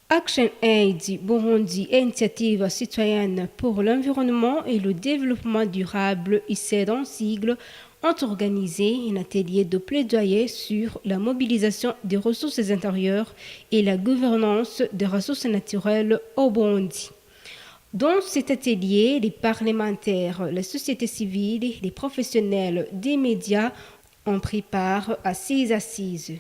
ActionAid Burundi et Initiative citoyenne pour l'environnement et le développement durable, ICED en sigle, ont organisé un atelier de plaidoyer sur la mobilisation des ressources intérieures et la gouvernance des ressources naturelles au Burundi. Dans cet atelier, les parlementaires, la société civile, les professionnels des médias ont pris part à 6 assises.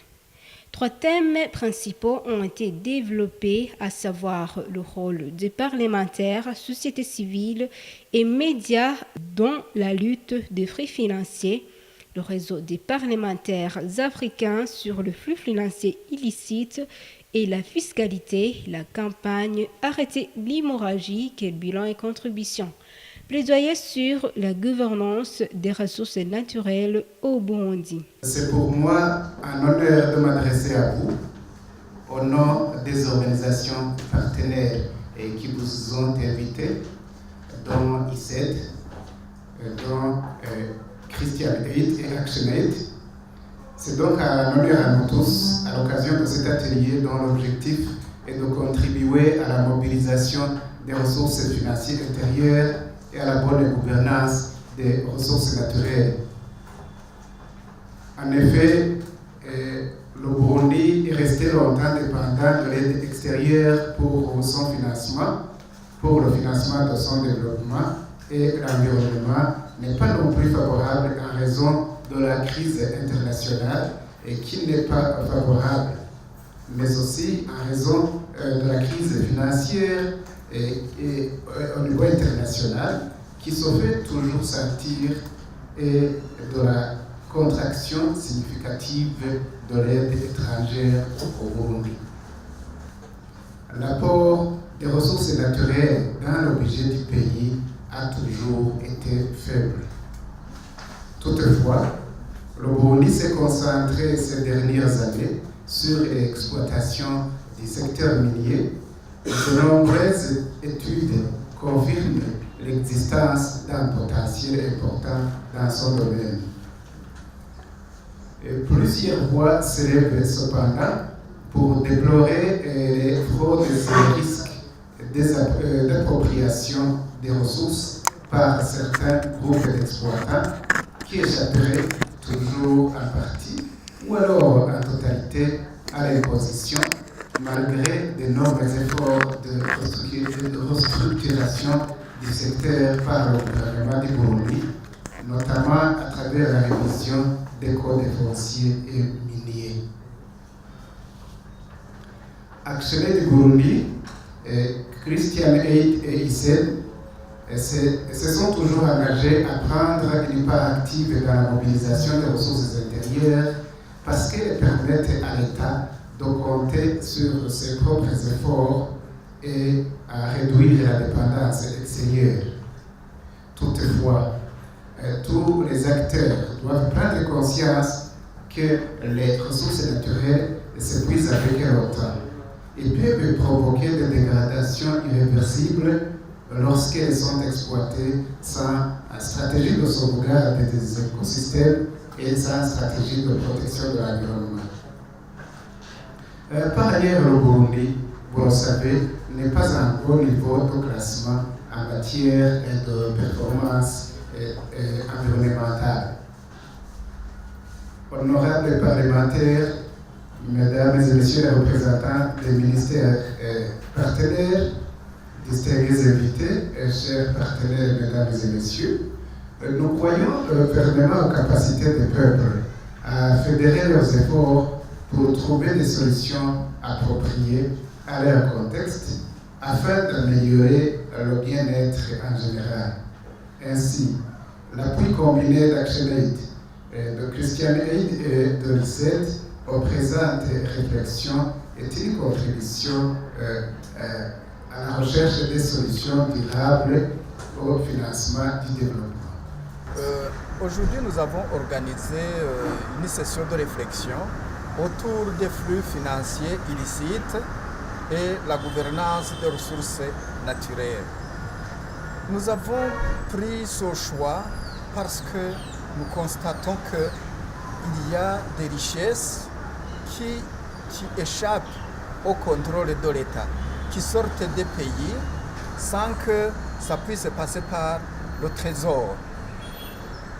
3 thèmes principaux ont été développés, à savoir le rôle des parlementaires, société civile et médias dans la lutte des flux financiers, le réseau des parlementaires africains sur le flux financier illicite et la fiscalité, la campagne Arrêtez l'hémorragie, quel bilan et contribution. Plaidoyer sur la gouvernance des ressources naturelles au Burundi. C'est pour moi un honneur de m'adresser à vous au nom des organisations partenaires et qui vous ont invité, dont ICED, dont Christian Aid et ActionAid. C'est donc un honneur à nous tous à l'occasion de cet atelier dont l'objectif est de contribuer à la mobilisation des ressources financières intérieures et à la bonne gouvernance des ressources naturelles. En effet, le Burundi est resté longtemps dépendant de l'aide extérieure pour son financement, pour le financement de son développement, et l'environnement n'est pas non plus favorable en raison de la crise internationale et qui n'est pas favorable, mais aussi en raison de la crise financière et au niveau international qui se fait toujours sentir et de la contraction significative de l'aide étrangère au Burundi. L'apport des ressources naturelles dans le budget du pays a toujours été faible. Toutefois, le Burundi s'est concentré ces dernières années sur l'exploitation du secteur minier et de nombreuses études confirment l'existence d'un potentiel important dans son domaine. Et plusieurs voix s'élèvent cependant pour déplorer les fraudes et risques d'appropriation des ressources par certains groupes d'exploitants qui échapperaient toujours en partie ou alors en totalité à l'imposition malgré de nombreux efforts de restructuration du secteur par le gouvernement du Burundi, notamment à travers la révision des codes fonciers et miniers. ActionAid du Burundi, Christian Aid et ICED se sont toujours engagés à prendre une part active dans la mobilisation des ressources intérieures parce qu'elles permettent à l'État de compter sur ses propres efforts et à réduire la dépendance extérieure. Toutefois, tous les acteurs doivent prendre conscience que les ressources naturelles s'épuisent avec le temps et peuvent provoquer des dégradations irréversibles lorsqu'elles sont exploitées sans stratégie de sauvegarde des écosystèmes et sans stratégie de protection de l'environnement. Par ailleurs, le Burundi, vous le savez, n'est pas un haut niveau de classement en matière de performance environnementale. Honorables parlementaires, mesdames et messieurs les représentants des ministères partenaires, distingués invités, chers partenaires, mesdames et messieurs, nous croyons fermement aux capacités des peuples à fédérer leurs efforts pour trouver des solutions appropriées à leur contexte afin d'améliorer le bien-être en général. Ainsi, l'appui combiné d'ActionAid, de Christian Aid et de l'ICED aux présentes réflexions est une contribution à la recherche des solutions durables au financement du développement. Aujourd'hui, nous avons organisé une session de réflexion autour des flux financiers illicites et la gouvernance des ressources naturelles. Nous avons pris ce choix parce que nous constatons qu'il y a des richesses qui échappent au contrôle de l'État, qui sortent des pays sans que ça puisse passer par le trésor.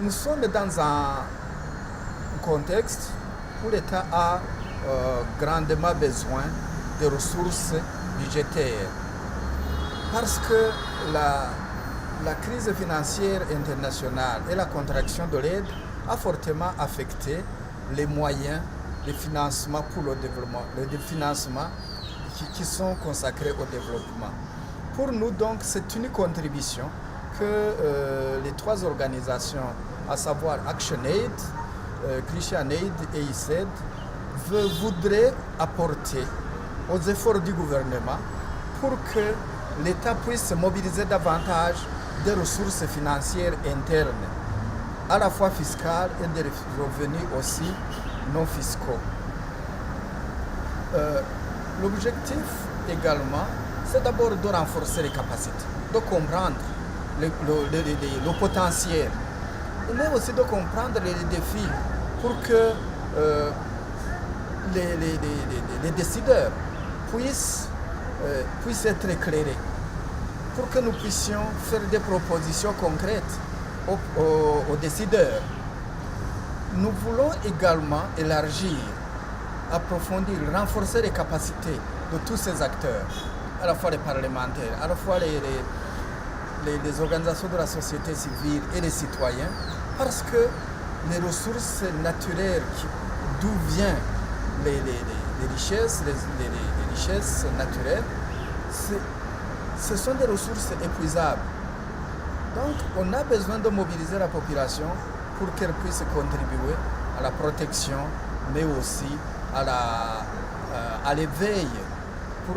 Nous sommes dans un contexte où l'État a grandement besoin de ressources budgétaires parce que la crise financière internationale et la contraction de l'aide a fortement affecté les moyens de financement pour le développement, les financements qui sont consacrés au développement. Pour nous, donc, c'est une contribution que les trois organisations, à savoir ActionAid, ChristianAid et ICED, voudraient apporter aux efforts du gouvernement pour que l'État puisse mobiliser davantage des ressources financières internes, à la fois fiscales et des revenus aussi non fiscaux. L'objectif également, c'est d'abord de renforcer les capacités, de comprendre le potentiel, mais aussi de comprendre les défis pour que les décideurs puissent être éclairés, pour que nous puissions faire des propositions concrètes aux décideurs. Nous voulons également élargir, approfondir, renforcer les capacités de tous ces acteurs, à la fois les parlementaires, à la fois les organisations de la société civile et les citoyens, parce que les ressources naturelles d'où viennent les richesses, les richesses naturelles, ce sont des ressources épuisables. Donc on a besoin de mobiliser la population pour qu'elle puisse contribuer à la protection, mais aussi à l'éveil,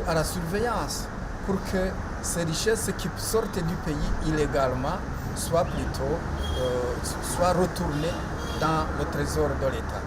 à la surveillance, pour que ces richesses qui sortent du pays illégalement soient retournées dans le trésor de l'État.